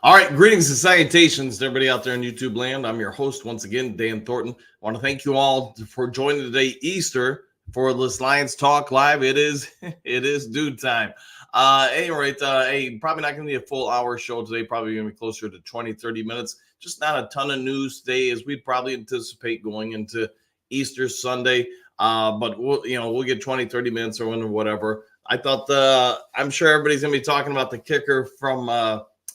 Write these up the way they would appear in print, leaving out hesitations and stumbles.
All right, greetings and salutations to everybody out there in YouTube land. I'm your host once again, Dan Thornton. I want to thank you all for joining today, Easter, for this Lions Talk Live. It is it is due time. Hey, probably not going to be a full hour show today. Probably going to be closer to 20, 30 minutes. Just not a ton of news today, as we'd probably anticipate going into Easter Sunday. But we'll get 20, 30 minutes or whatever. I thought I'm sure everybody's going to be talking about the kicker from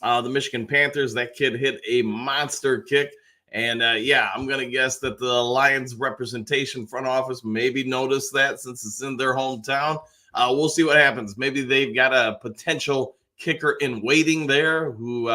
the Michigan Panthers. That kid hit a monster kick. And I'm going to guess that the Lions representation front office maybe noticed that since it's in their hometown. We'll see what happens. Maybe they've got a potential kicker in waiting there who,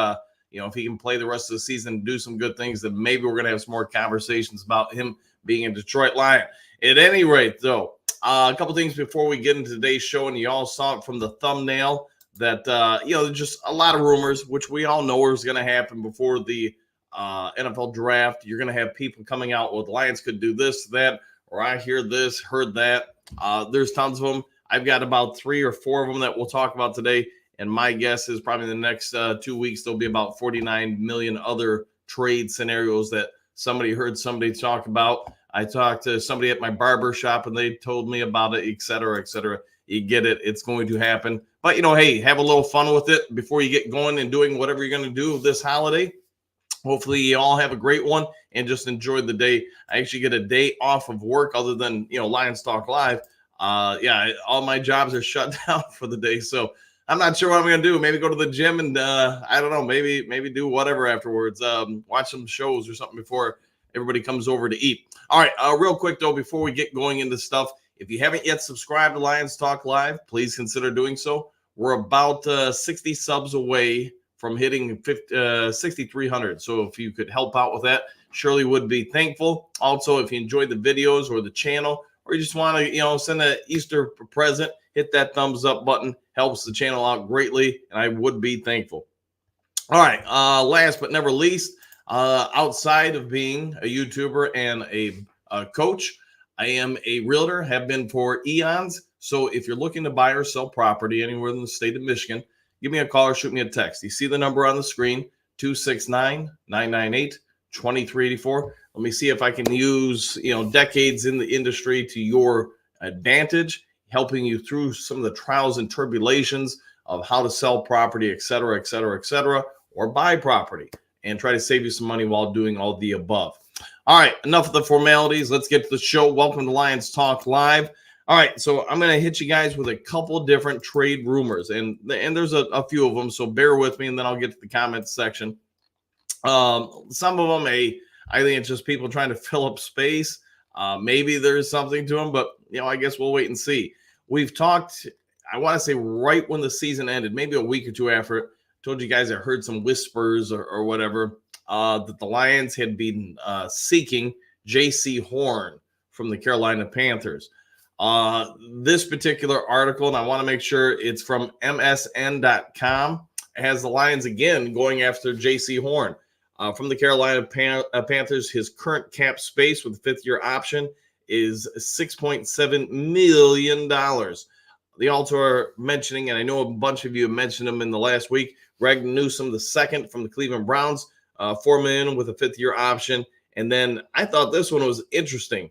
if he can play the rest of the season and do some good things, then maybe we're going to have some more conversations about him being a Detroit Lion. At any rate, though, a couple things before we get into today's show, and you all saw it from the thumbnail that, there's just a lot of rumors, which we all know is going to happen before the NFL draft. You're going to have people coming out, well, the Lions could do this, that, or I hear this, heard that. There's tons of them. I've got about 3 or 4 of them that we'll talk about today. And my guess is probably in the next 2 weeks, there'll be about 49 million other trade scenarios that somebody heard somebody talk about. I talked to somebody at my barber shop and they told me about it, et cetera, et cetera. You get it. It's going to happen. But, hey, have a little fun with it before you get going and doing whatever you're going to do this holiday. Hopefully you all have a great one and just enjoy the day. I actually get a day off of work other than, Lions Talk Live. All my jobs are shut down for the day. So I'm not sure what I'm going to do. Maybe go to the gym and I don't know, maybe do whatever afterwards. Watch some shows or something before everybody comes over to eat. All right, real quick, though, before we get going into stuff, if you haven't yet subscribed to Lions Talk Live, please consider doing so. We're about 60 subs away from hitting 6,300. So if you could help out with that, surely would be thankful. Also, if you enjoyed the videos or the channel, or you just want to, send an Easter present, hit that thumbs up button. Helps the channel out greatly, and I would be thankful. All right, last but never least, outside of being a YouTuber and a coach, I am a realtor, have been for eons. So if you're looking to buy or sell property anywhere in the state of Michigan, give me a call or shoot me a text. You see the number on the screen, 269-998-2384. Let me see if I can use, decades in the industry to your advantage, helping you through some of the trials and tribulations of how to sell property, et cetera, et cetera, et cetera, or buy property and try to save you some money while doing all the above. All right, enough of the formalities. Let's get to the show. Welcome to Lions Talk Live. All right, so I'm going to hit you guys with a couple different trade rumors, and there's a few of them, so bear with me, and then I'll get to the comments section. Some of them, I think it's just people trying to fill up space. Maybe there's something to them, but, I guess we'll wait and see. We've talked, I want to say right when the season ended, maybe a week or two after it, told you guys I heard some whispers or whatever, that the Lions had been seeking Jaycee Horn from the Carolina Panthers. This particular article, and I want to make sure it's from MSN.com, has the Lions again going after Jaycee Horn. From the Carolina Panthers, his current cap space with the 5th-year option is $6.7 million. They also are mentioning, and I know a bunch of you have mentioned him in the last week, Greg Newsome II from the Cleveland Browns, $4 million with a 5th-year option. And then I thought this one was interesting.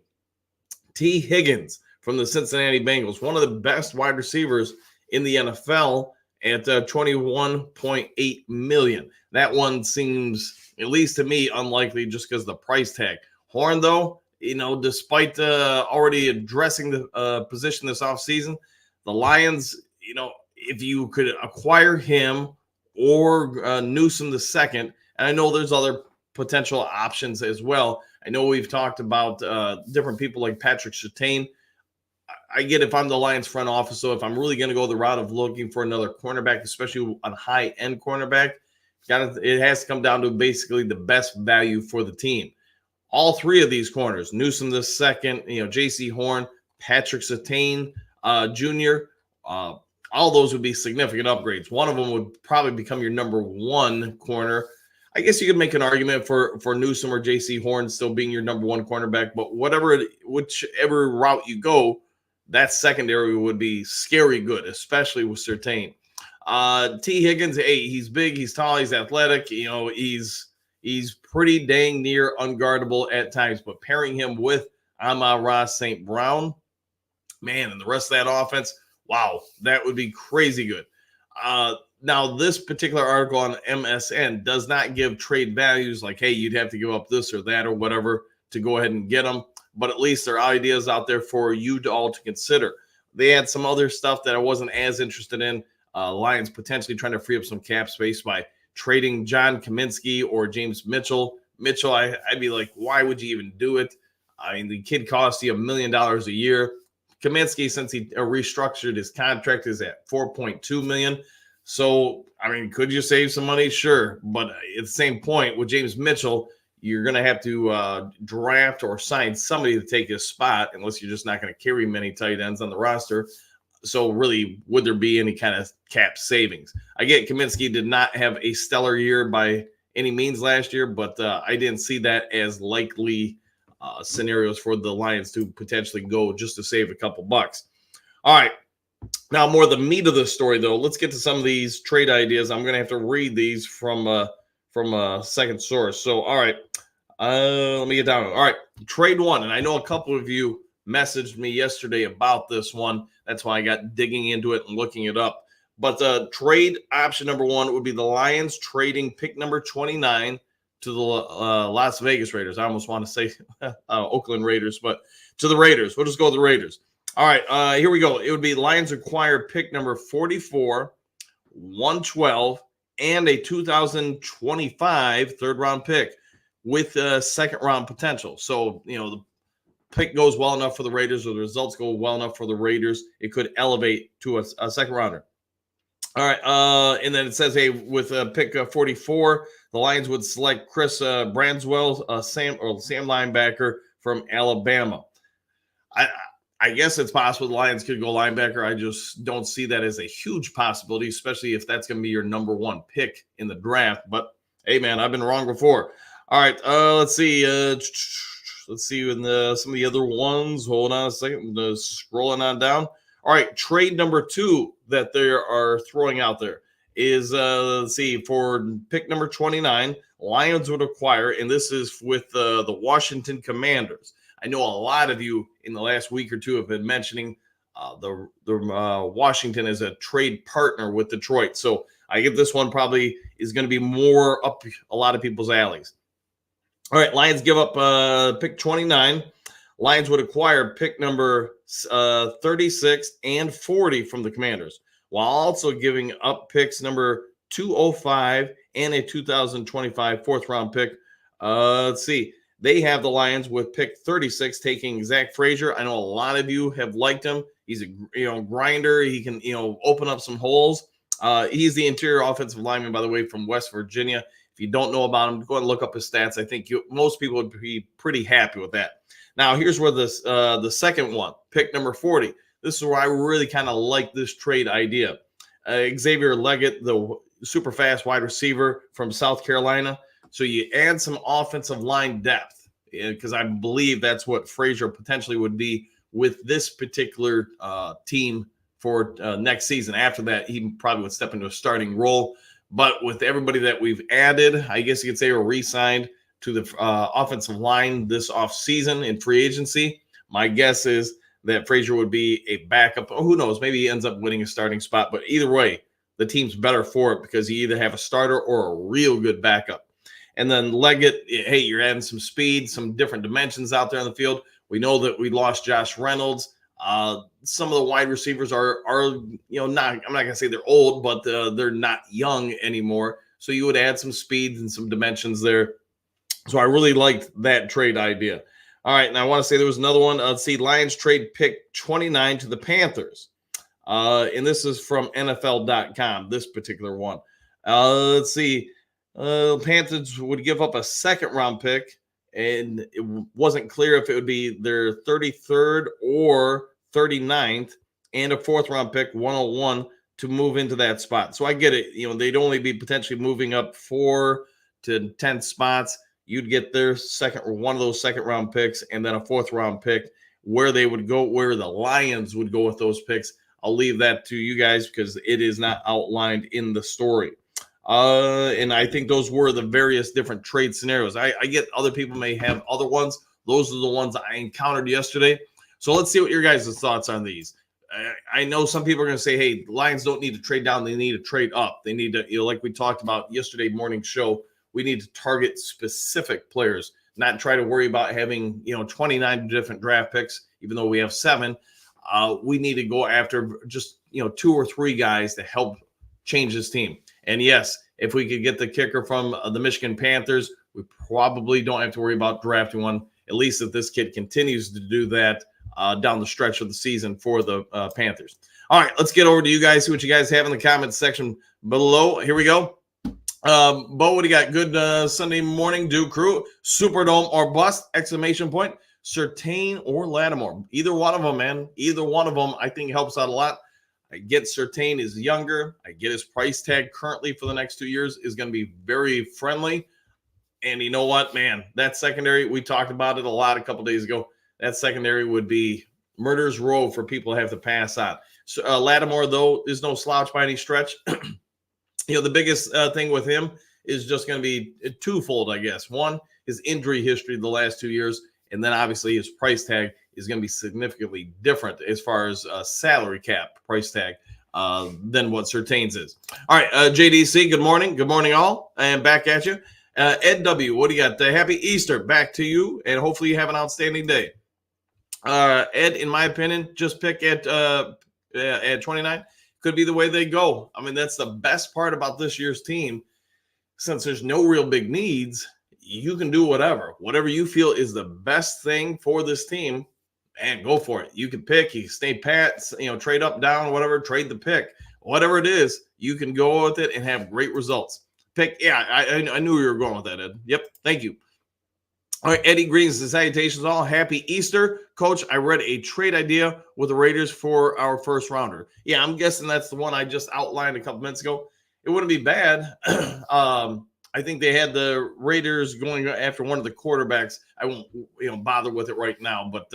T. Higgins from the Cincinnati Bengals, one of the best wide receivers in the NFL at $21.8 million. That one seems, at least to me, unlikely just because of the price tag. Horn, though, despite already addressing the position this offseason, the Lions, if you could acquire him or Newsome II, and I know there's other potential options as well. I know we've talked about different people like Patrick Surtain. I get if I'm the Lions front office, so if I'm really going to go the route of looking for another cornerback, especially a high-end cornerback, it has to come down to basically the best value for the team. All 3 of these corners, Newsome II, Jaycee Horn, Patrick Surtain Jr., all those would be significant upgrades. One of them would probably become your number 1 corner. I guess you could make an argument for Newsome or Jaycee Horn still being your number 1 cornerback, but whichever route you go, that secondary would be scary good, especially with Surtain. T. Higgins, hey, he's big, he's tall, he's athletic. You know, he's pretty dang near unguardable at times. But pairing him with Amon-Ra St. Brown, man, and the rest of that offense, wow, that would be crazy good. Now, this particular article on MSN does not give trade values like, hey, you'd have to give up this or that or whatever to go ahead and get them. But at least there are ideas out there for you to all to consider. They had some other stuff that I wasn't as interested in. Lions potentially trying to free up some cap space by trading John Kaminsky or James Mitchell. Mitchell, I'd be like, why would you even do it? I mean, the kid cost you $1 million a year. Kaminsky, since he restructured his contract, is at $4.2 million. So, I mean, could you save some money? Sure. But at the same point, with James Mitchell, you're going to have to draft or sign somebody to take his spot, unless you're just not going to carry many tight ends on the roster. So really, would there be any kind of cap savings? I get Kaminsky did not have a stellar year by any means last year, but I didn't see that as likely scenarios for the Lions to potentially go just to save a couple bucks. All right. Now, more the meat of the story, though. Let's get to some of these trade ideas. I'm going to have to read these from a second source. So, all right. Let me get down to it. All right. Trade one. And I know a couple of you messaged me yesterday about this one. That's why I got digging into it and looking it up. But trade option number one would be the Lions trading pick number 29 to the Las Vegas Raiders. I almost want to say Oakland Raiders, but to the Raiders. We'll just go with the Raiders. All right, here we go. It would be Lions acquire pick number 44, 112, and a 2025 third-round pick with a second-round potential. So, you know, the pick goes well enough for the Raiders, or the results go well enough for the Raiders, it could elevate to a second-rounder. All right, and then it says, hey, with pick 44, the Lions would select Chris Branswell, Sam linebacker from Alabama. I guess it's possible the Lions could go linebacker. I just don't see that as a huge possibility, especially if that's going to be your number one pick in the draft. But, hey, man, I've been wrong before. All right, let's see. Let's see in some of the other ones. Hold on a second. Scrolling on down. All right, trade number two that they are throwing out there is, let's see, for pick number 29, Lions would acquire, and this is with the Washington Commanders. I know a lot of you in the last week or two have been mentioning the Washington as a trade partner with Detroit. So I get this one probably is going to be more up a lot of people's alleys. All right, Lions give up pick 29. Lions would acquire pick number 36 and 40 from the Commanders, while also giving up picks number 205 and a 2025 fourth-round pick. Let's see. They have the Lions with pick 36 taking Zach Frazier. I know a lot of you have liked him. He's a grinder. He can open up some holes. He's the interior offensive lineman, by the way, from West Virginia. If you don't know about him, go ahead and look up his stats. I think most people would be pretty happy with that. Now, here's where the second one, pick number 40. This is where I really kind of like this trade idea. Xavier Leggett, the super fast wide receiver from South Carolina. So you add some offensive line depth, because I believe that's what Frazier potentially would be with this particular team for next season. After that, he probably would step into a starting role. But with everybody that we've added, I guess you could say, or re-signed to the offensive line this offseason in free agency, my guess is that Frazier would be a backup. Who knows? Maybe he ends up winning a starting spot. But either way, the team's better for it because you either have a starter or a real good backup. And then Leggett, hey, you're adding some speed, some different dimensions out there on the field. We know that we lost Josh Reynolds. Some of the wide receivers are not, I'm not going to say they're old, but they're not young anymore. So you would add some speed and some dimensions there. So I really liked that trade idea. All right, and I want to say there was another one. Let's see, Lions trade pick 29 to the Panthers. And this is from NFL.com, this particular one. Let's see. Panthers would give up a second-round pick, and it wasn't clear if it would be their 33rd or 39th, and a fourth-round pick, 101, to move into that spot. So I get it. They'd only be potentially moving up 4 to 10 spots. You'd get their second or one of those second-round picks, and then a fourth-round pick. Where they would go, where the Lions would go with those picks, I'll leave that to you guys because it is not outlined in the story. And I think those were the various different trade scenarios. I get other people may have other ones. Those are the ones I encountered yesterday. So let's see what your guys' thoughts on these. I know some people are going to say, hey, the Lions don't need to trade down. They need to trade up. They need to, like we talked about yesterday morning show, we need to target specific players, not try to worry about having, 29 different draft picks, even though we have 7. We need to go after just, 2 or 3 guys to help change this team. And yes, if we could get the kicker from the Michigan Panthers, we probably don't have to worry about drafting one, at least if this kid continues to do that down the stretch of the season for the Panthers. All right, let's get over to you guys, see what you guys have in the comments section below. Here we go. Bo, what do you got? Good Sunday morning, Duke crew. Superdome or bust, exclamation point. Surtain or Lattimore. Either one of them, man. Either one of them, I think, helps out a lot. I get Surtain is younger. I get his price tag currently for the next 2 years is going to be very friendly. And you know what, man? That secondary, we talked about it a lot a couple days ago. That secondary would be murder's row for people to have to pass on. So, Lattimore, though, is no slouch by any stretch. The biggest thing with him is just going to be twofold, I guess. One, his injury history the last 2 years, and then obviously his price tag is going to be significantly different as far as salary cap price tag than what Surtain's is. All right, JDC, good morning. Good morning, all. And back at you. Ed W., what do you got? Happy Easter. Back to you, and hopefully you have an outstanding day. Ed, in my opinion, just pick at 29. Could be the way they go. I mean, that's the best part about this year's team. Since there's no real big needs, you can do whatever. Whatever you feel is the best thing for this team, and go for it. You can pick. You can stay pat, trade up, down, whatever, trade the pick. Whatever it is, you can go with it and have great results. Pick, yeah, I knew you were going with that, Ed. Yep, thank you. All right, Eddie Green says, salutations all. Happy Easter. Coach, I read a trade idea with the Raiders for our first rounder. Yeah, I'm guessing that's the one I just outlined a couple minutes ago. It wouldn't be bad. I think they had the Raiders going after one of the quarterbacks. I won't bother with it right now. But,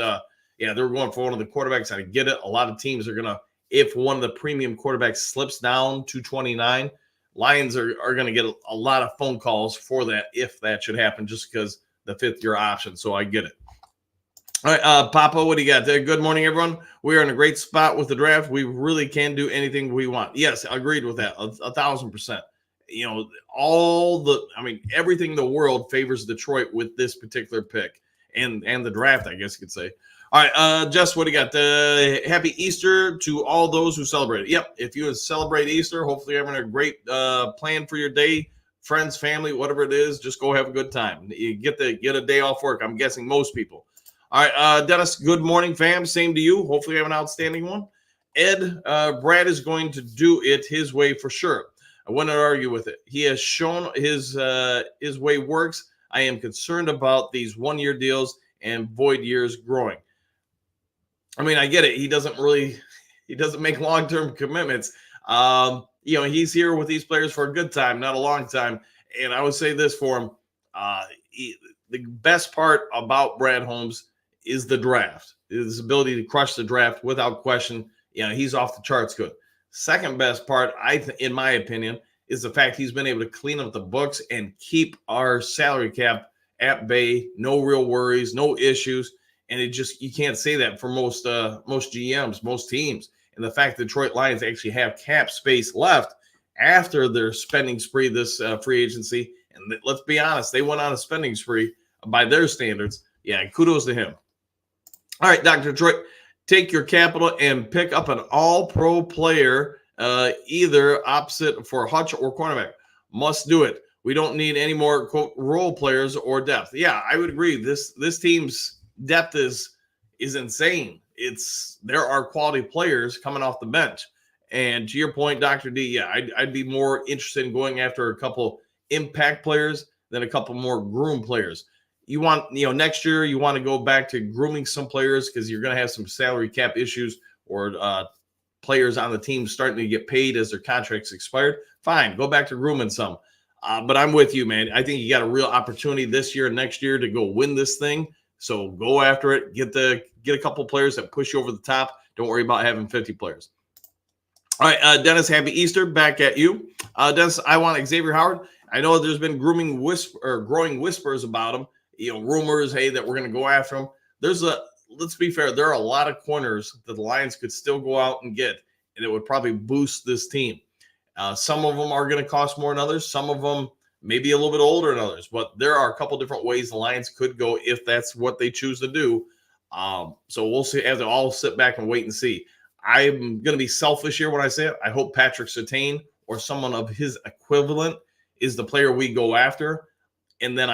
yeah, they're going for one of the quarterbacks. I get it. A lot of teams are going to, if one of the premium quarterbacks slips down to 29, Lions are going to get a lot of phone calls for that if that should happen just because the fifth-year option, so I get it. All right, Papa, what do you got there? Good morning, everyone. We are in a great spot with the draft. We really can do anything we want. Yes, I agreed with that, 1,000%. Everything in the world favors Detroit with this particular pick and the draft, I guess you could say. All right, Jess, what do you got? Happy Easter to all those who celebrate it. Yep, if you celebrate Easter, hopefully you're having a great plan for your day. Friends, family, whatever it is, just go have a good time. You get a day off work. I'm guessing most people. All right, Dennis, good morning, fam. Same to you. Hopefully you have an outstanding one. Ed, Brad is going to do it his way for sure. I wouldn't argue with it. He has shown his way works. I am concerned about these one-year deals and void years growing. I mean, I get it. He doesn't make long-term commitments. He's here with these players for a good time, not a long time. And I would say this for him. The best part about Brad Holmes is the draft, his ability to crush the draft without question. He's off the charts good. Second best part, in my opinion, is the fact he's been able to clean up the books and keep our salary cap at bay. No real worries, no issues. And you can't say that for most GMs, most teams. And the fact that Detroit Lions actually have cap space left after their spending spree this free agency. And let's be honest, they went on a spending spree by their standards. Yeah, kudos to him. All right, Dr. Detroit, take your capital and pick up an all-pro player, either opposite for Hutch or cornerback. Must do it. We don't need any more, quote, role players or depth. Yeah, I would agree. This team's depth is insane. There are quality players coming off the bench. And to your point, Dr. D, yeah, I'd be more interested in going after a couple impact players than a couple more groom players. You want, next year you want to go back to grooming some players because you're going to have some salary cap issues or players on the team starting to get paid as their contracts expired. Fine, go back to grooming some. But I'm with you, man. I think you got a real opportunity this year and next year to go win this thing. So go after it. Get a couple players that push you over the top. Don't worry about having 50 players. All right, Dennis, happy Easter. Back at you. Dennis, I want Xavier Howard. I know there's been growing whispers about him. Rumors, hey, that we're going to go after him. Let's be fair, there are a lot of corners that the Lions could still go out and get, and it would probably boost this team. Some of them are going to cost more than others. Some of them maybe a little bit older than others, but there are a couple different ways the Lions could go if that's what they choose to do. So we'll see. Have to all sit back and wait and see. I'm going to be selfish here when I say it. I hope Patrick Surtain or someone of his equivalent is the player we go after. And then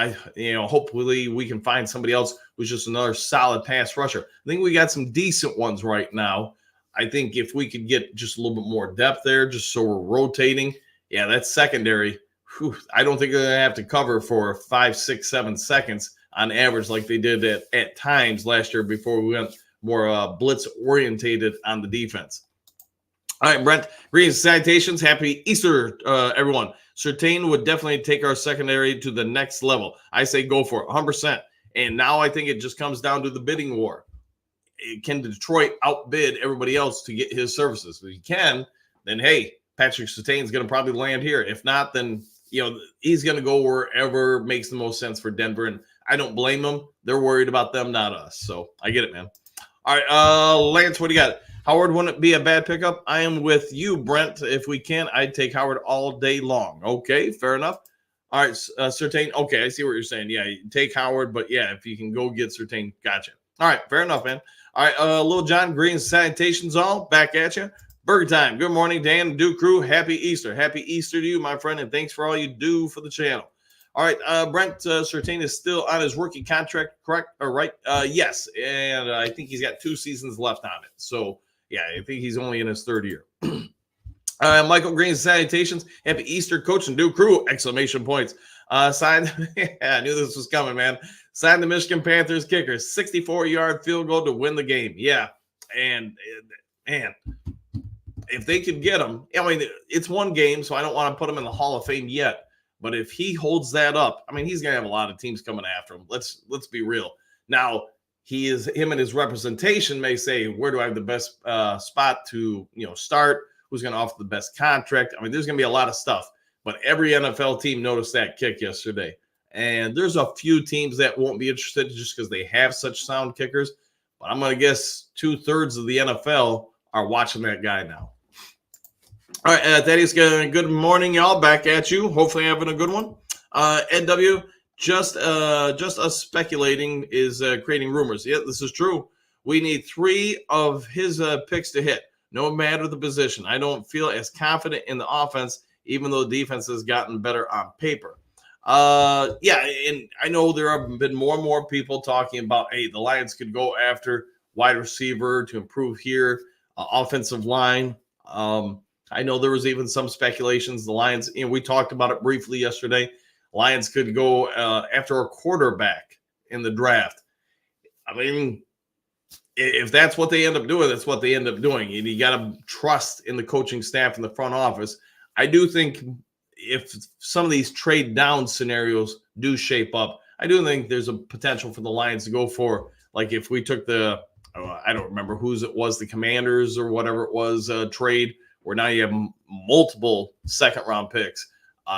hopefully we can find somebody else who's just another solid pass rusher. I think we got some decent ones right now. I think if we could get just a little bit more depth there, just so we're rotating, that secondary, I don't think they're going to have to cover for 5, 6, 7 seconds on average like they did at times last year before we went more blitz orientated on the defense. All right, Brent, greetings, salutations. Happy Easter, everyone. Surtain would definitely take our secondary to the next level. I say go for it, 100%. And now I think it just comes down to the bidding war. Can Detroit outbid everybody else to get his services? If he can, then hey, Patrick Surtain is going to probably land here. If not, then he's going to go wherever makes the most sense for Denver. And I don't blame them. They're worried about them, not us. So I get it, man. All right, Lance, what do you got? Howard wouldn't be a bad pickup. I am with you, Brent. If we can, I'd take Howard all day long. Okay, fair enough. All right, Surtain. Okay, I see what you're saying. Yeah, take Howard, but yeah, if you can go get Surtain, gotcha. All right, fair enough, man. All right, Little John Green, salutations all. Back at you. Burger time. Good morning, Dan, Duke crew. Happy Easter. Happy Easter to you, my friend, and thanks for all you do for the channel. All right, Brent Surtain is still on his rookie contract, correct? Or right? Yes, and I think he's got 2 seasons left on it. So, yeah, I think he's only in his 3rd year. Michael Green, salutations. Happy Easter, Coach and Duke crew! Exclamation points. Signed. I knew this was coming, man. Signed the Michigan Panthers kicker, 64-yard field goal to win the game. Yeah, and if they could get him, I mean, it's one game, so I don't want to put him in the Hall of Fame yet. But if he holds that up, I mean, he's going to have a lot of teams coming after him. Let's be real. Now, him and his representation may say, where do I have the best spot to start? Who's going to offer the best contract? I mean, there's going to be a lot of stuff. But every NFL team noticed that kick yesterday. And there's a few teams that won't be interested just because they have such sound kickers. But I'm going to guess 2/3 of the NFL are watching that guy now. All right, Thaddeus, good morning, y'all. Back at you. Hopefully having a good one. Ed W., just us speculating is creating rumors. Yeah, this is true. We need 3 of his picks to hit, no matter the position. I don't feel as confident in the offense, even though the defense has gotten better on paper. Yeah, and I know there have been more and more people talking about, hey, the Lions could go after wide receiver to improve here, offensive line. I know there was even some speculations. The Lions, we talked about it briefly yesterday. Lions could go after a quarterback in the draft. I mean, if that's what they end up doing, that's what they end up doing. And you got to trust in the coaching staff in the front office. I do think if some of these trade down scenarios do shape up, I do think there's a potential for the Lions to go for, like if we took the, I don't remember whose it was, the Commanders or whatever it was, trade, where now you have multiple 2nd-round picks.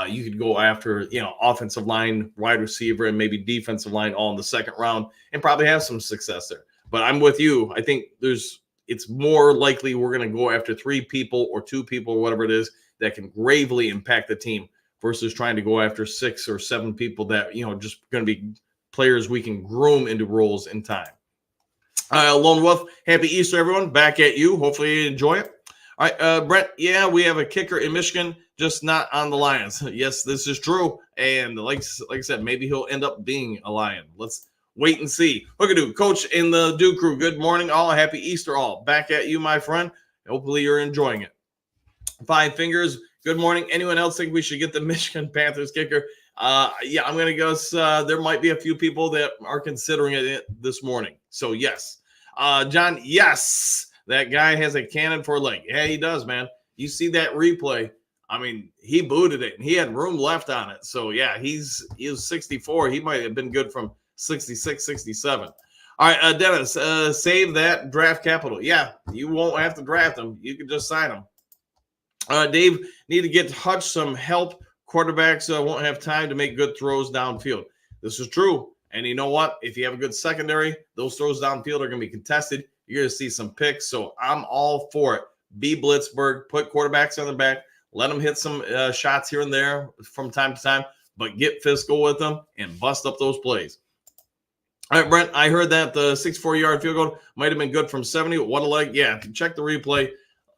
You could go after, offensive line, wide receiver, and maybe defensive line all in the 2nd round and probably have some success there. But I'm with you. I think it's more likely we're going to go after 3 people or 2 people or whatever it is that can gravely impact the team versus trying to go after 6 or 7 people that, just going to be players we can groom into roles in time. Lone Wolf, happy Easter, everyone. Back at you. Hopefully you enjoy it. All right, Brent, yeah, we have a kicker in Michigan, just not on the Lions. Yes, this is true. And like I said, maybe he'll end up being a Lion. Let's wait and see. Hookadoo, Coach in the Duke crew, good morning all. Happy Easter all. Back at you, my friend. Hopefully you're enjoying it. 5 Fingers, good morning. Anyone else think we should get the Michigan Panthers kicker? Yeah, I'm going to guess there might be a few people that are considering it this morning. So, yes. John, yes. That guy has a cannon for a leg. Yeah, he does, man. You see that replay. I mean, he booted it, and he had room left on it. So, yeah, he was 64. He might have been good from 66, 67. All right, Dennis, save that draft capital. Yeah, you won't have to draft him. You can just sign him. Dave, need to get Hutch some help. Quarterbacks won't have time to make good throws downfield. This is true. And you know what? If you have a good secondary, those throws downfield are going to be contested. You're going to see some picks. So I'm all for it. Be Blitzburg, put quarterbacks on the back, let them hit some shots here and there from time to time, but get physical with them and bust up those plays. All right, Brent, I heard that the 64-yard field goal might have been good from 70. What a leg. Yeah, check the replay.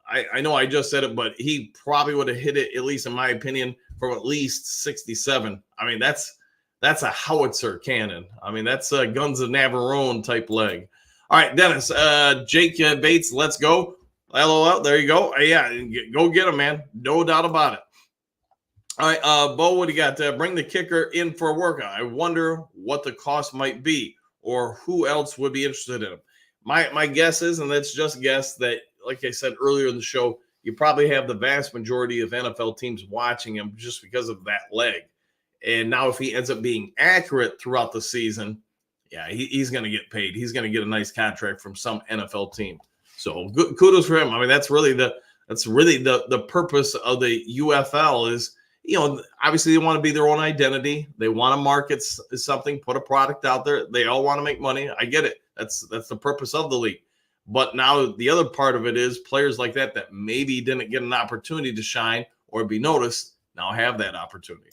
I know I just said it, but he probably would have hit it, at least in my opinion, from at least 67. I mean, that's a howitzer cannon. I mean, that's a Guns of Navarone type leg. All right, Dennis, Jake Bates, let's go. LOL, there you go. Yeah, go get him, man. No doubt about it. All right, Bo, what do you got? Bring the kicker in for a workout. I wonder what the cost might be or who else would be interested in him. My guess is, and that's just guess, that, like I said earlier in the show, you probably have the vast majority of NFL teams watching him just because of that leg. And now if he ends up being accurate throughout the season, yeah, he's going to get paid. He's going to get a nice contract from some NFL team. So kudos for him. I mean, that's really the purpose of the UFL is, obviously they want to be their own identity. They want to market something, put a product out there. They all want to make money. I get it. That's the purpose of the league. But now the other part of it is players like that maybe didn't get an opportunity to shine or be noticed now have that opportunity.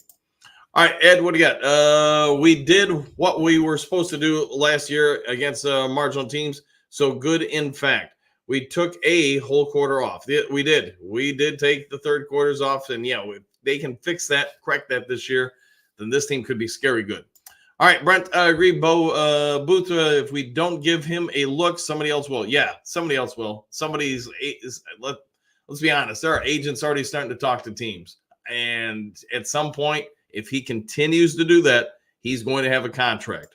All right, Ed, what do you got? We did what we were supposed to do last year against marginal teams. So good, in fact. We took a whole quarter off. We did. We did take the third quarters off. And, yeah, they can fix that, correct that this year, then this team could be scary good. All right, Brent, agree, Bo. Booth, if we don't give him a look, somebody else will. Yeah, somebody else will. Let's be honest, there are agents already starting to talk to teams. And at some point, if he continues to do that, he's going to have a contract.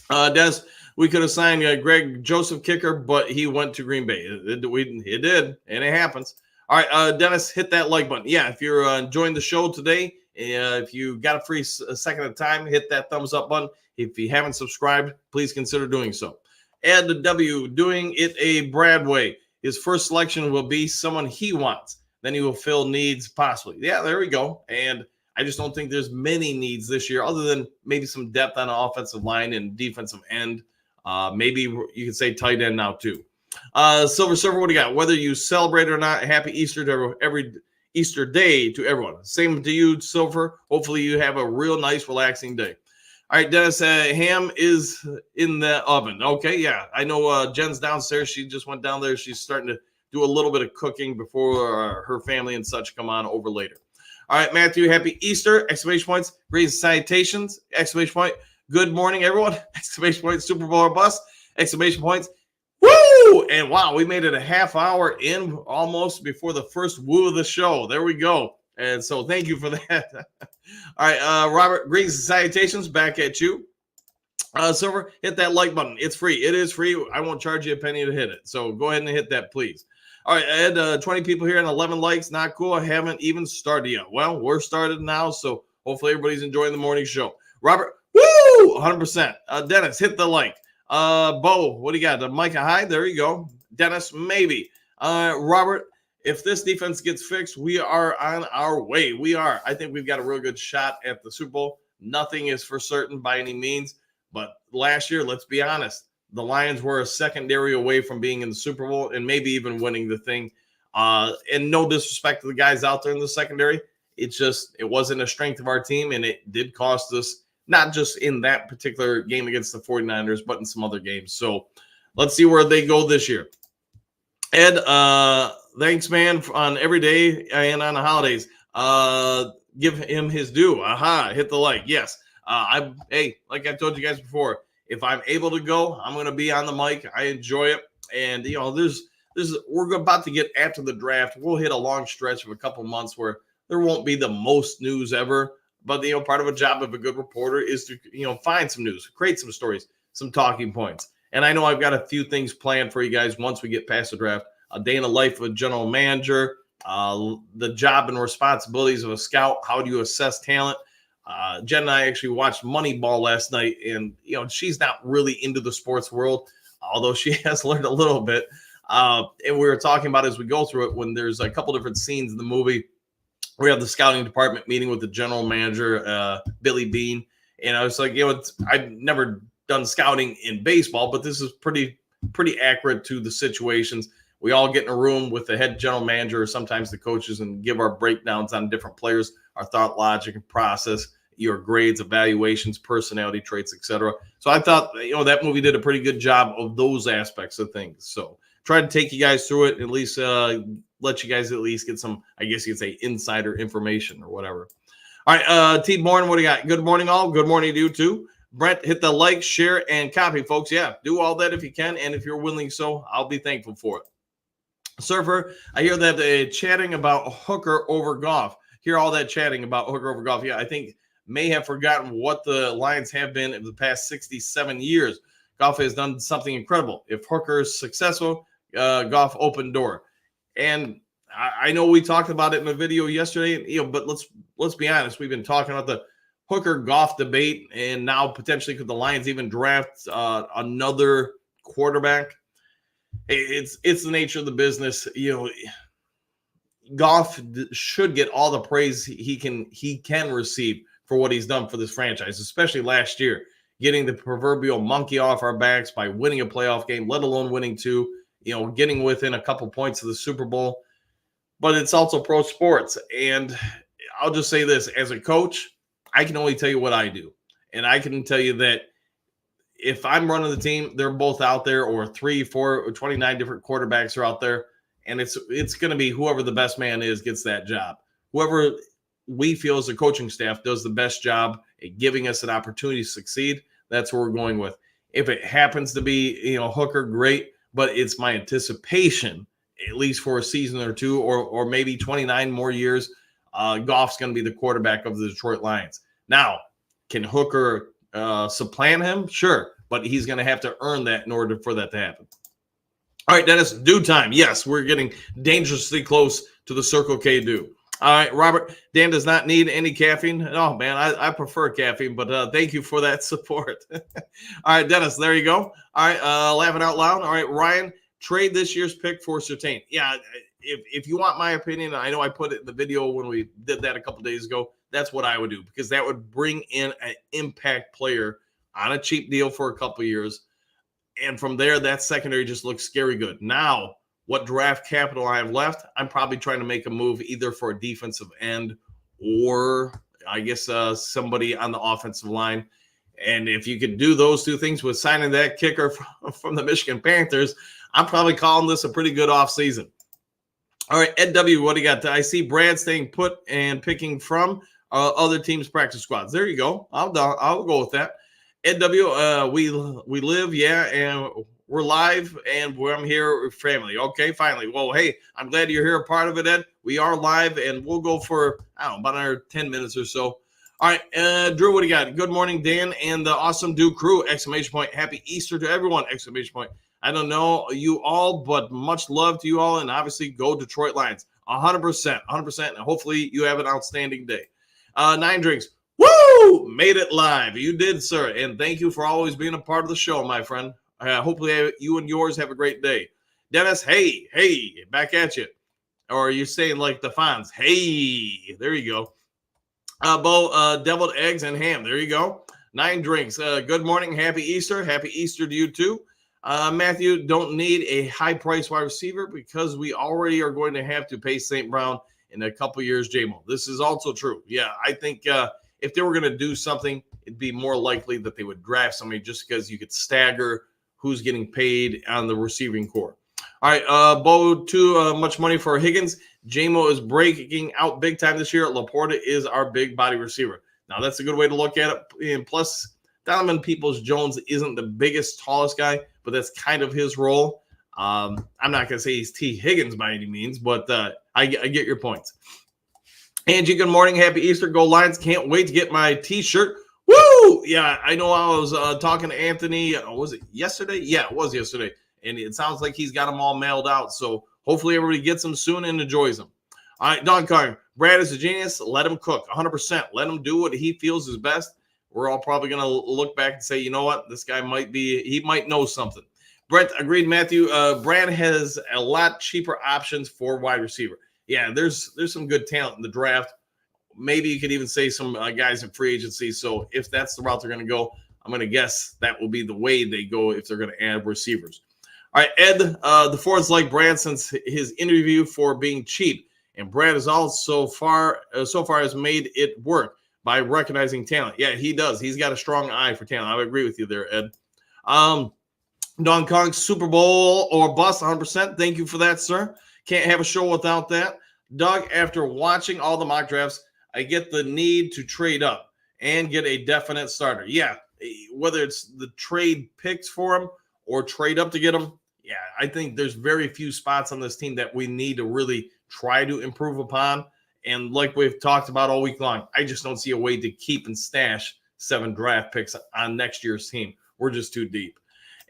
Des, we could have signed Greg Joseph kicker, but he went to Green Bay. It did, and it happens. All right, Dennis, hit that like button. Yeah, if you're enjoying the show today, if you got a free second of time, hit that thumbs up button. If you haven't subscribed, please consider doing so. Add the W, doing it a Brad way. His first selection will be someone he wants. Then he will fill needs possibly. Yeah, there we go. And I just don't think there's many needs this year other than maybe some depth on the offensive line and defensive end. Maybe you could say tight end now too. Silver Surfer, what do you got? Whether you celebrate or not, happy Easter to every Easter day to everyone. Same to you, Silver. Hopefully you have a real nice, relaxing day. All right, Dennis, ham is in the oven. Okay, yeah. I know Jen's downstairs. She just went down there. She's starting to do a little bit of cooking before her family and such come on over later. All right, Matthew, happy Easter, exclamation points, greetings, salutations, exclamation point, good morning, everyone, exclamation point, Super Bowl or bust, exclamation points, woo! And wow, we made it a half hour in almost before the first woo of the show. There we go. And so thank you for that. All right, Robert, greetings and salutations, back at you. Silver, hit that like button. It's free. It is free. I won't charge you a penny to hit it. So go ahead and hit that, please. All right, I had 20 people here and 11 likes. Not cool. I haven't even started yet. Well, we're started now, so hopefully everybody's enjoying the morning show. Robert, woo, 100%. Dennis, hit the like. Bo, what do you got? Micah High, there you go. Dennis, maybe. Robert, if this defense gets fixed, we are on our way. We are. I think we've got a real good shot at the Super Bowl. Nothing is for certain by any means, but last year, let's be honest, the Lions were a secondary away from being in the Super Bowl and maybe even winning the thing. And no disrespect to the guys out there in the secondary. It wasn't a strength of our team, and it did cost us, not just in that particular game against the 49ers, but in some other games. So let's see where they go this year. Ed, thanks, man, on every day and on the holidays. Give him his due. Aha, hit the like. Yes. Like I told you guys before, if I'm able to go, I'm going to be on the mic. I enjoy it. And, we're about to get after the draft. We'll hit a long stretch of a couple months where there won't be the most news ever. But, part of a job of a good reporter is to, find some news, create some stories, some talking points. And I know I've got a few things planned for you guys once we get past the draft. A day in the life of a general manager, the job and responsibilities of a scout. How do you assess talent? Jen and I actually watched Moneyball last night, and she's not really into the sports world, although she has learned a little bit. And we were talking about as we go through it, when there's a couple different scenes in the movie. We have the scouting department meeting with the general manager, Billy Bean. And I was like, I've never done scouting in baseball, but this is pretty accurate to the situations. We all get in a room with the head general manager or sometimes the coaches and give our breakdowns on different players, our thought, logic, and process, your grades, evaluations, personality traits, etc. So I thought, that movie did a pretty good job of those aspects of things. So try to take you guys through it, at least let you guys at least get some, I guess you could say, insider information or whatever. All right, T. Morning, what do you got? Good morning, all. Good morning to you, too. Brent, hit the like, share, and copy, folks. Yeah, do all that if you can, and if you're willing so, I'll be thankful for it. Surfer, I hear that chatting about Hooker over Goff. Hear all that chatting about Hooker over Goff. Yeah, I think may have forgotten what the Lions have been in the past 67 years. Goff has done something incredible. If Hooker is successful, Goff open door. And I know we talked about it in a video yesterday, but let's be honest. We've been talking about the Hooker Goff debate, and now potentially could the Lions even draft another quarterback? It's the nature of the business. Goff should get all the praise he can receive for what he's done for this franchise, especially last year, getting the proverbial monkey off our backs by winning a playoff game, let alone winning two. Getting within a couple points of the Super Bowl. But it's also pro sports. And I'll just say this. As a coach, I can only tell you what I do. And I can tell you that if I'm running the team, they're both out there, or 3, 4, or 29 different quarterbacks are out there. And it's going to be whoever the best man is gets that job. Whoever we feel as a coaching staff does the best job at giving us an opportunity to succeed, that's where we're going with. If it happens to be, Hooker, great. But it's my anticipation, at least for a season or two, or maybe 29 more years, Goff's going to be the quarterback of the Detroit Lions. Now, can Hooker supplant him? Sure, but he's going to have to earn that in order for that to happen. All right, Dennis, due time. Yes, we're getting dangerously close to the Circle K due. All right, Robert, Dan does not need any caffeine. Oh, man, I prefer caffeine, but thank you for that support. All right, Dennis, there you go. All right, laughing out loud. All right, Ryan, trade this year's pick for Surtain. Yeah, if you want my opinion, I know I put it in the video when we did that a couple days ago. That's what I would do, because that would bring in an impact player on a cheap deal for a couple years. And from there, that secondary just looks scary good. Now, what draft capital I have left, I'm probably trying to make a move either for a defensive end or I guess somebody on the offensive line. And if you could do those two things with signing that kicker from the Michigan Panthers, I'm probably calling this a pretty good offseason. All right, Ed W., what do you got? I see Brad staying put and picking from other teams' practice squads. There you go. I'll go with that. Ed W., we live, yeah, and we're live, and I'm here with family. Okay, finally. Well, hey, I'm glad you're here, a part of it, Ed. We are live, and we'll go for, about another 10 minutes or so. All right, Drew, what do you got? Good morning, Dan, and the awesome Duke crew, exclamation point. Happy Easter to everyone, exclamation point. I don't know you all, but much love to you all, and obviously go Detroit Lions. 100%, and hopefully you have an outstanding day. 9 drinks. Woo! Made it live. You did, sir, and thank you for always being a part of the show, my friend. Hopefully you and yours have a great day. Dennis, hey, back at you. Or are you saying like the Fonz? Hey, there you go. Bo, deviled eggs and ham. There you go. 9 drinks. Good morning. Happy Easter. Happy Easter to you too. Matthew, don't need a high-priced wide receiver because we already are going to have to pay St. Brown in a couple years, J-Mo. This is also true. Yeah, I think if they were going to do something, it'd be more likely that they would draft somebody just because you could stagger who's getting paid on the receiving core. All right, Bo, too much money for Higgins. J-Mo is breaking out big time this year. Laporta is our big body receiver. Now, that's a good way to look at it. And plus, Donovan Peoples-Jones isn't the biggest, tallest guy, but that's kind of his role. I'm not going to say he's T. Higgins by any means, but I get your points. Angie, good morning. Happy Easter. Go Lions. Can't wait to get my T-shirt. Woo! Yeah, I know I was talking to Anthony. Was it yesterday? Yeah, it was yesterday. And it sounds like he's got them all mailed out. So hopefully everybody gets them soon and enjoys them. All right, Don Carn. Brad is a genius. Let him cook 100%. Let him do what he feels is best. We're all probably going to look back and say, you know what? This guy might know something. Brett, agreed, Matthew. Brad has a lot cheaper options for wide receiver. Yeah, there's some good talent in the draft. Maybe you could even say some guys in free agency. So if that's the route they're going to go, I'm going to guess that will be the way they go if they're going to add receivers. All right, Ed, the Fords like Brad since his interview for being cheap, and Brad has also so far has made it work by recognizing talent. Yeah, he does. He's got a strong eye for talent. I would agree with you there, Ed. Don Kong, Super Bowl or bust, 100%. Thank you for that, sir. Can't have a show without that. Doug, after watching all the mock drafts, I get the need to trade up and get a definite starter. Yeah, whether it's the trade picks for him or trade up to get him, yeah, I think there's very few spots on this team that we need to really try to improve upon. And like we've talked about all week long, I just don't see a way to keep and stash 7 draft picks on next year's team. We're just too deep.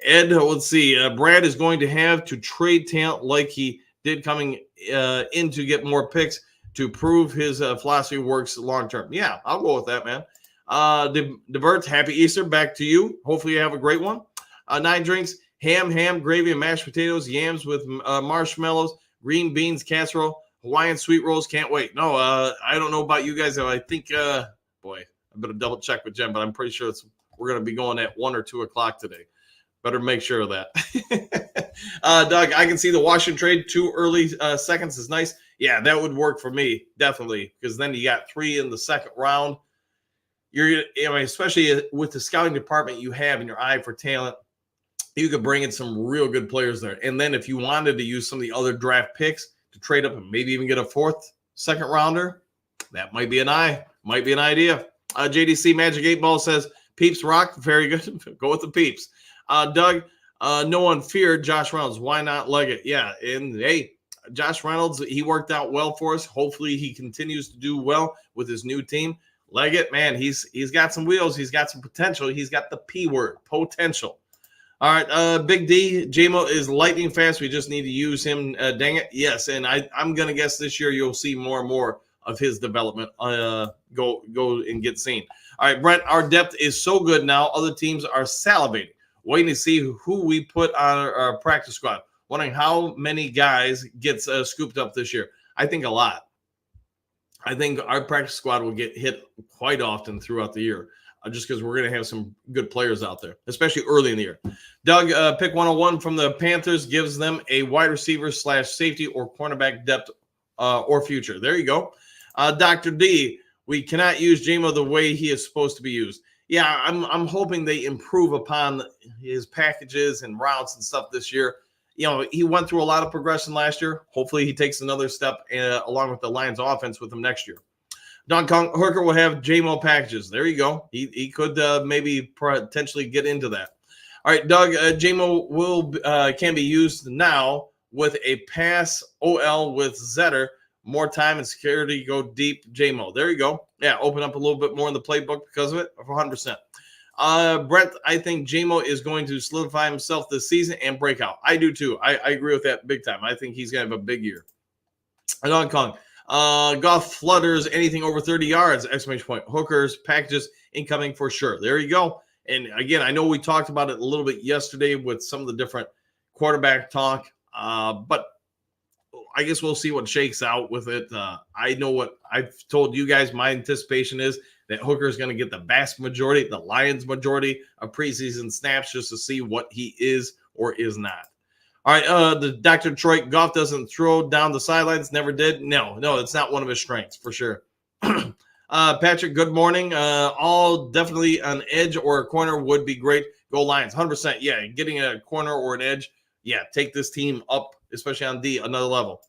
Ed, let's see. Brad is going to have to trade talent like he did coming in to get more picks to prove his philosophy works long term. Yeah, I'll go with that, man. DeBert, happy Easter. Back to you. Hopefully you have a great one. 9 drinks, ham, gravy, and mashed potatoes, yams with marshmallows, green beans, casserole, Hawaiian sweet rolls. Can't wait. No, I don't know about you guys. I think, boy, I better double check with Jen, but I'm pretty sure we're going to be going at 1 or 2 o'clock today. Better make sure of that. Doug, I can see the Washington trade. 2 early seconds is nice. Yeah, that would work for me, definitely, because then you got 3 in the second round. Especially with the scouting department you have in your eye for talent, you could bring in some real good players there. And then if you wanted to use some of the other draft picks to trade up and maybe even get a 4th second rounder, that might be an idea. JDC Magic 8 Ball says, Peeps rock. Very good. Go with the Peeps. Doug, no one feared Josh Reynolds. Why not Leggett? Yeah, and hey, Josh Reynolds, he worked out well for us. Hopefully he continues to do well with his new team. Leggett, man, he's got some wheels. He's got some potential. He's got the P word, potential. All right, Big D, JMO is lightning fast. We just need to use him. Dang it. Yes, and I'm going to guess this year you'll see more and more of his development go and get seen. All right, Brent, our depth is so good now. Other teams are salivating, waiting to see who we put on our practice squad. Wondering how many guys gets scooped up this year. I think a lot. I think our practice squad will get hit quite often throughout the year, just because we're going to have some good players out there, especially early in the year. Doug, pick 101 from the Panthers gives them a wide receiver / safety or cornerback depth or future. There you go. Dr. D, we cannot use JMO the way he is supposed to be used. Yeah, I'm hoping they improve upon his packages and routes and stuff this year. You know, he went through a lot of progression last year. Hopefully he takes another step along with the Lions offense with him next year. Don Hooker will have JMO packages. There you go. He could maybe potentially get into that. All right, Doug, JMO can be used now with a pass OL with Zetter. More time and security, go deep, JMO. There you go. Yeah, open up a little bit more in the playbook because of it, 100%. Brent, I think JMO is going to solidify himself this season and break out. I do too. I agree with that big time. I think he's going to have a big year. Don Kong, golf flutters, anything over 30 yards, exclamation point. Hookers, packages, incoming for sure. There you go. And again, I know we talked about it a little bit yesterday with some of the different quarterback talk, but I guess we'll see what shakes out with it. I know what I've told you guys. My anticipation is that Hooker is going to get the vast majority, the Lions majority of preseason snaps just to see what he is or is not. All right, the Dr. Detroit, Goff doesn't throw down the sidelines, never did. No, it's not one of his strengths for sure. Patrick, good morning. All definitely an edge or a corner would be great. Go Lions, 100%. Yeah, getting a corner or an edge. Yeah, take this team up, especially on D, another level.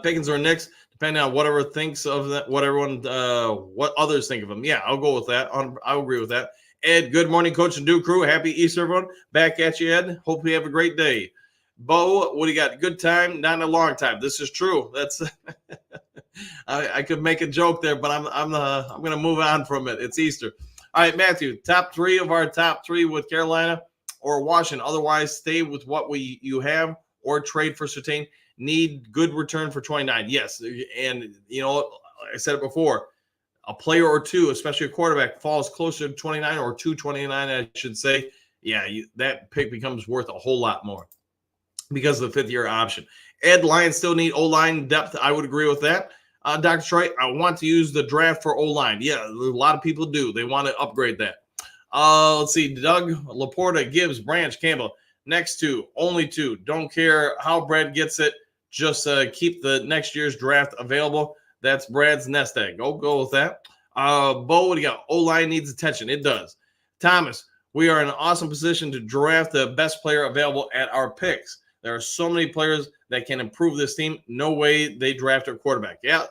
Pickens or Knicks, depending on whatever thinks of that, what others think of them. Yeah, I'll go with that. I'll agree with that. Ed, good morning, Coach and Do Crew. Happy Easter, everyone. Back at you, Ed. Hope you have a great day. Bo, what do you got? Good time, not in a long time. This is true. That's I could make a joke there, but I'm going to move on from it. It's Easter. All right, Matthew, top 3 of our top 3 with Carolina or Washington. Otherwise, stay with what you have or trade for Surtain. Need good return for 29. Yes, and I said it before. A player or two, especially a quarterback, falls closer to 29 or 229, I should say. yeah, that pick becomes worth a whole lot more because of the 5th-year option. Ed, Lions still need O-line depth. I would agree with that. Dr. Troy, I want to use the draft for O-line. Yeah, a lot of people do. They want to upgrade that. Let's see. Doug, Laporta, Gibbs, Branch, Campbell. Next 2, only 2. Don't care how Brad gets it. Just keep the next year's draft available. That's Brad's nest egg. Go with that. Bo, what do you got? O-line needs attention. It does. Thomas, we are in an awesome position to draft the best player available at our picks. There are so many players that can improve this team. No way they draft a quarterback. Yeah,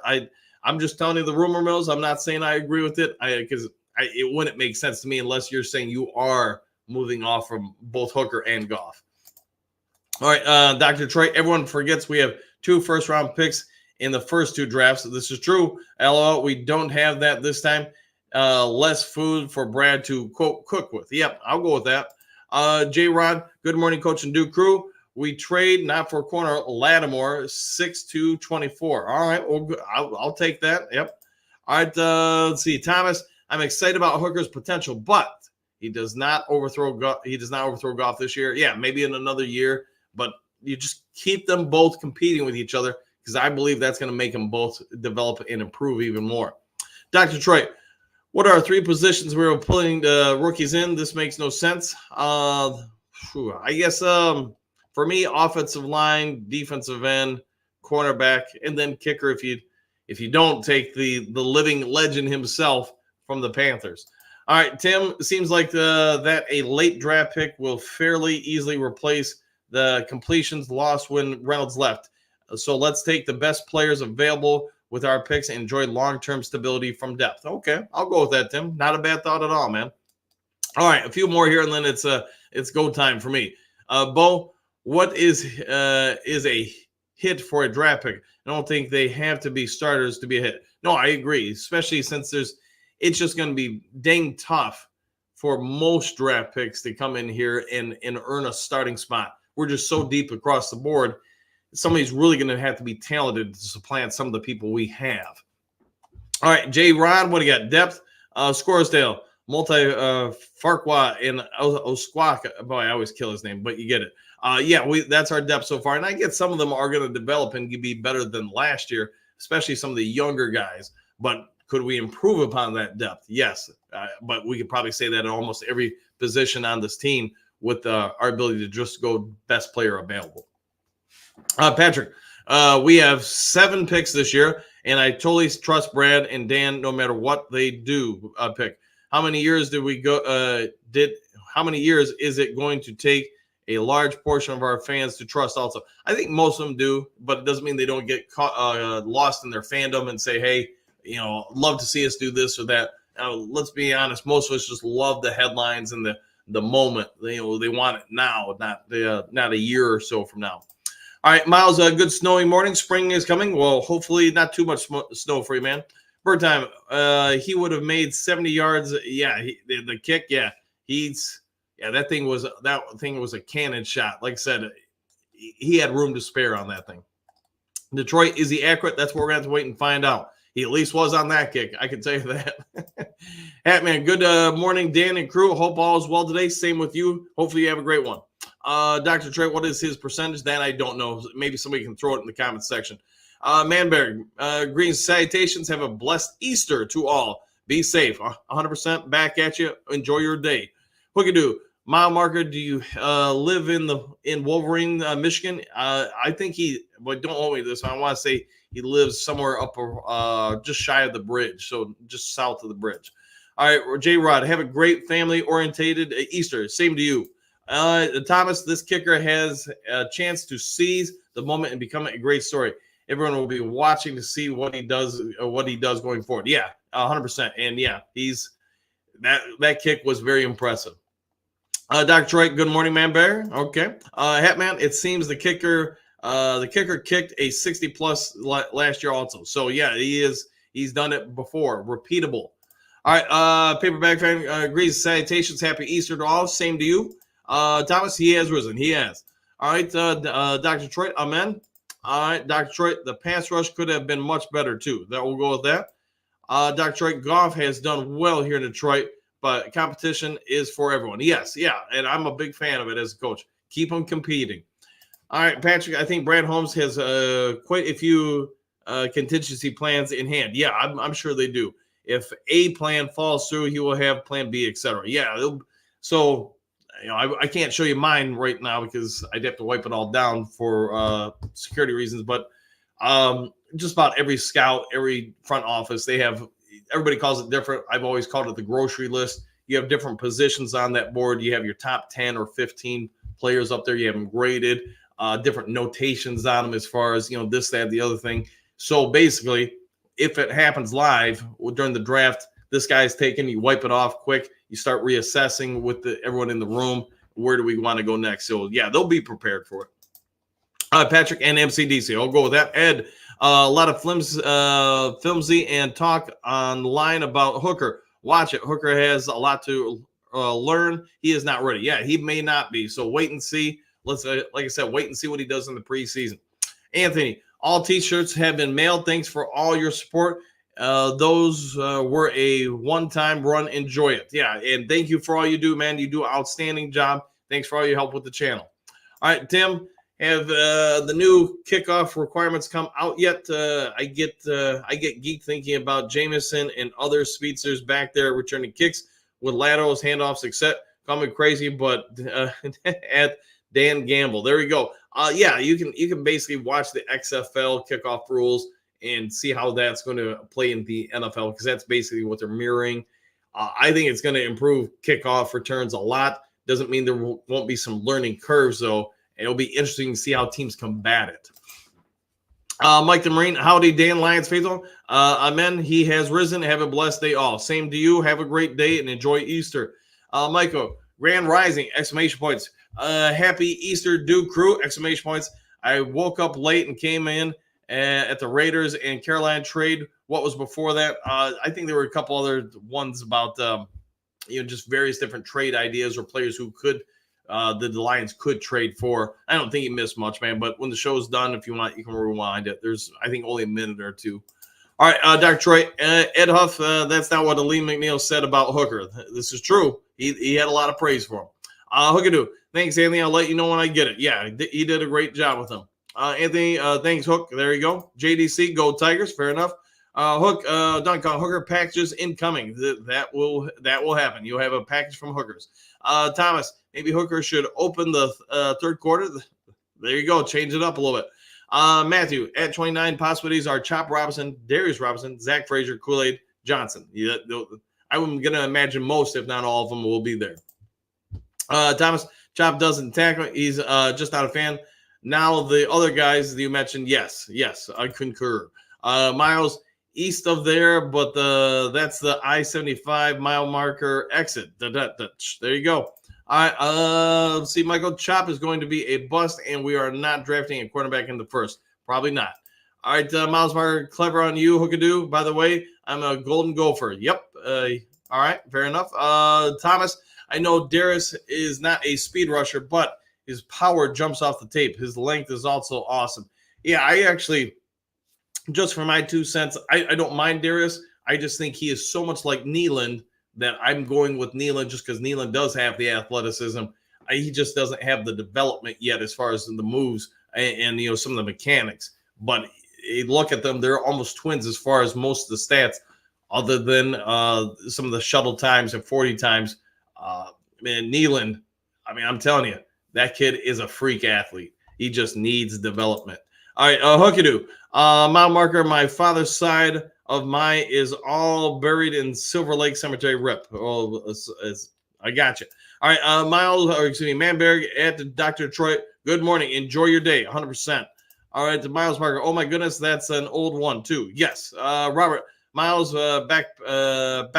I'm just telling you the rumor mills. I'm not saying I agree with it because it wouldn't make sense to me unless you're saying you are moving off from both Hooker and Goff. All right, Dr. Troy, everyone forgets we have 2 first-round picks in the first 2 drafts. This is true. LOL, we don't have that this time. Less food for Brad to, quote, cook with. Yep, I'll go with that. J-Rod, good morning, Coach and Duke crew. We trade not for corner Lattimore, 6'2", 24. All right, well, I'll take that. Yep. All right, let's see. Thomas, I'm excited about Hooker's potential, but he does not overthrow Goff this year. Yeah, maybe in another year, but you just keep them both competing with each other because I believe that's going to make them both develop and improve even more. Dr. Troy, what are 3 positions we were putting the rookies in? This makes no sense. I guess for me, offensive line, defensive end, cornerback, and then kicker if you don't take the living legend himself from the Panthers. All right, Tim, it seems like that a late draft pick will fairly easily replace the completions lost when Reynolds left. So let's take the best players available with our picks and enjoy long-term stability from depth. Okay, I'll go with that, Tim. Not a bad thought at all, man. All right, a few more here, and then it's go time for me. Bo, what is a hit for a draft pick? I don't think they have to be starters to be a hit. No, I agree, especially since it's just going to be dang tough for most draft picks to come in here and earn a starting spot. We're just so deep across the board. Somebody's really going to have to be talented to supplant some of the people we have. All right, J. Rod, what do you got? Depth, Scoresdale, Farquhar, and Osquaka. Boy, I always kill his name, but you get it. That's our depth so far. And I get some of them are going to develop and be better than last year, especially some of the younger guys. But could we improve upon that depth? Yes. But we could probably say that in almost every position on this team with our ability to just go best player available. Patrick, we have 7 picks this year, and I totally trust Brad and Dan no matter what they do pick. How many years did we go? How many years is it going to take a large portion of our fans to trust also? I think most of them do, but it doesn't mean they don't get lost in their fandom and say, hey, love to see us do this or that. Let's be honest. Most of us just love the headlines and the moment. They want it now, not a year or so from now. All right, Miles, a good snowy morning. Spring is coming. Well, hopefully not too much snow for you, man. Bird time. He would have made 70 yards. Yeah, the kick. Yeah, that thing was a cannon shot. Like I said, he had room to spare on that thing. Detroit, is he accurate? That's what we're going to have to wait and find out. He at least was on that kick. I can tell you that. Hatman, good morning, Dan and crew. Hope all is well today. Same with you. Hopefully you have a great one. Dr. Trey, what is his percentage? That I don't know. Maybe somebody can throw it in the comments section. Manberg, green salutations. Have a blessed Easter to all. Be safe. 100% back at you. Enjoy your day. Hookadoo, mile marker. Do you live in Wolverine, Michigan? I think but don't hold me to this. I want to say he lives somewhere up just shy of the bridge, so just south of the bridge. All right, J. Rod, have a great family-orientated Easter. Same to you. Thomas, this kicker has a chance to seize the moment and become a great story. Everyone will be watching to see what he does going forward. Yeah, 100%. And yeah, that kick was very impressive. Dr. Troy, good morning, man bear. Okay. Hatman, it seems the kicker kicked a 60+ last year also. So yeah, he's done it before. Repeatable. All right, Paperback fan agrees. Salutations. Happy Easter to all. Same to you. Thomas, he has risen. He has. All right, Dr. Troy, amen. All right, Dr. Troy, the pass rush could have been much better too. That will go with that. Dr. Troy, Goff has done well here in Detroit, but competition is for everyone. Yes, yeah, and I'm a big fan of it as a coach. Keep them competing. All right, Patrick, I think Brad Holmes has quite a few contingency plans in hand. Yeah, I'm sure they do. If a plan falls through, he will have plan B, etc. Yeah, so I can't show you mine right now because I'd have to wipe it all down for security reasons. But just about every scout, every front office, everybody calls it different. I've always called it the grocery list. You have different positions on that board. You have your top 10 or 15 players up there. You have them graded, different notations on them as far as, this, that, the other thing. So basically, if it happens live during the draft, this guy's taken, you wipe it off quick. You start reassessing with everyone in the room. Where do we want to go next? So, yeah, they'll be prepared for it. Patrick and MCDC. I'll go with that. Ed, a lot of flimsy and talk online about Hooker. Watch it. Hooker has a lot to learn. He is not ready. Yeah, he may not be. So wait and see. Let's, like I said, wait and see what he does in the preseason. Anthony, all T-shirts have been mailed. Thanks for all your support. Those were a one-time run. Enjoy it. Yeah, and thank you for all you do, man. You do an outstanding job. Thanks for all your help with the channel. All right, Tim, have the new kickoff requirements come out yet? I get geek thinking about Jameson and other speedsters back there returning kicks with laterals, handoffs, etc. Call me crazy, but at Dan Gamble. There we go. Yeah, you can basically watch the XFL kickoff rules and see how that's going to play in the NFL because that's basically what they're mirroring. I think it's going to improve kickoff returns a lot. Doesn't mean there won't be some learning curves, though. It'll be interesting to see how teams combat it. Mike the Marine, howdy, Dan Lions faithful. Amen. He has risen. Have a blessed day all. Same to you. Have a great day and enjoy Easter. Michael, Grand Rising, exclamation points. Happy Easter, Duke crew, exclamation points. I woke up late and came in at the Raiders and Carolina trade. What was before that? I think there were a couple other ones about just various different trade ideas or players who could the Lions could trade for. I don't think you missed much, man. But when the show's done, if you want, you can rewind it. There's, I think, only a minute or two. All right, Dr. Troy, Ed Huff, that's not what Aleem McNeil said about Hooker. This is true. He had a lot of praise for him. Hookadoo, thanks, Anthony. I'll let you know when I get it. Yeah, he did a great job with him. Anthony, thanks, Hook. There you go. JDC, go Tigers. Fair enough. Hook, Duncan, Hooker packages incoming. That will happen. You'll have a package from Hookers. Thomas, maybe Hooker should open the third quarter. There you go. Change it up a little bit. Matthew, at 29 possibilities are Chop Robinson, Darius Robinson, Zach Frazier, Kool-Aid, Johnson. Yeah, I'm going to imagine most, if not all of them, will be there. Thomas, Chop doesn't tackle. He's just not a fan. Now, the other guys that you mentioned, yes, I concur. Miles, east of there, but that's the I-75 mile marker exit. There you go. All right, see, Michael, Chop is going to be a bust, and we are not drafting a quarterback in the first. Probably not. All right, Miles Marker, clever on you, Hookadoo. By the way, I'm a Golden Gopher. Yep. All right, fair enough. Thomas, I know Darius is not a speed rusher, but his power jumps off the tape. His length is also awesome. Yeah, I actually, just for my 2 cents, I don't mind Darius. I just think he is so much like Nealand that I'm going with Nealand just because Nealand does have the athleticism. He just doesn't have the development yet as far as the moves and some of the mechanics. But you look at them, they're almost twins as far as most of the stats, other than some of the shuttle times and 40 times. Man, Nealand, I mean, I'm telling you, that kid is a freak athlete. He just needs development. All right, Hookadoo. Mile marker, my father's side of mine is all buried in Silver Lake Cemetery. Rip. Oh, I got you. All right, Miles, or excuse me, Manberg at the Dr. Detroit. Good morning. Enjoy your day. 100%. All right, the Miles marker. Oh my goodness, that's an old one too. Yes, Robert Miles, backpacker.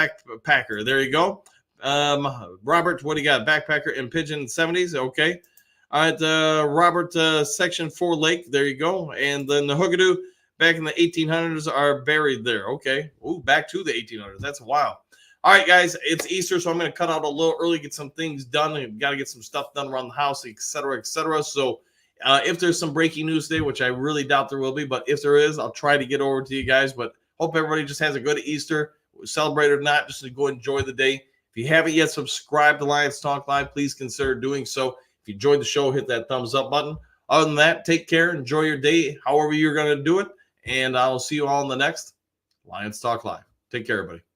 There you go. Robert, what do you got? Backpacker in Pigeon 70s. Okay. All right, Robert, Section 4 Lake. There you go. And then the Hookadoo back in the 1800s are buried there. Okay. Ooh, back to the 1800s. That's wild. All right, guys, it's Easter, so I'm going to cut out a little early, get some things done. I've got to get some stuff done around the house, et cetera, et cetera. So if there's some breaking news today, which I really doubt there will be, but if there is, I'll try to get over to you guys. But hope everybody just has a good Easter, celebrate or not, just to go enjoy the day. If you haven't yet subscribed to Lions Talk Live, please consider doing so. If you enjoyed the show, hit that thumbs up button. Other than that, take care. Enjoy your day, however you're going to do it. And I'll see you all in the next Lions Talk Live. Take care, everybody.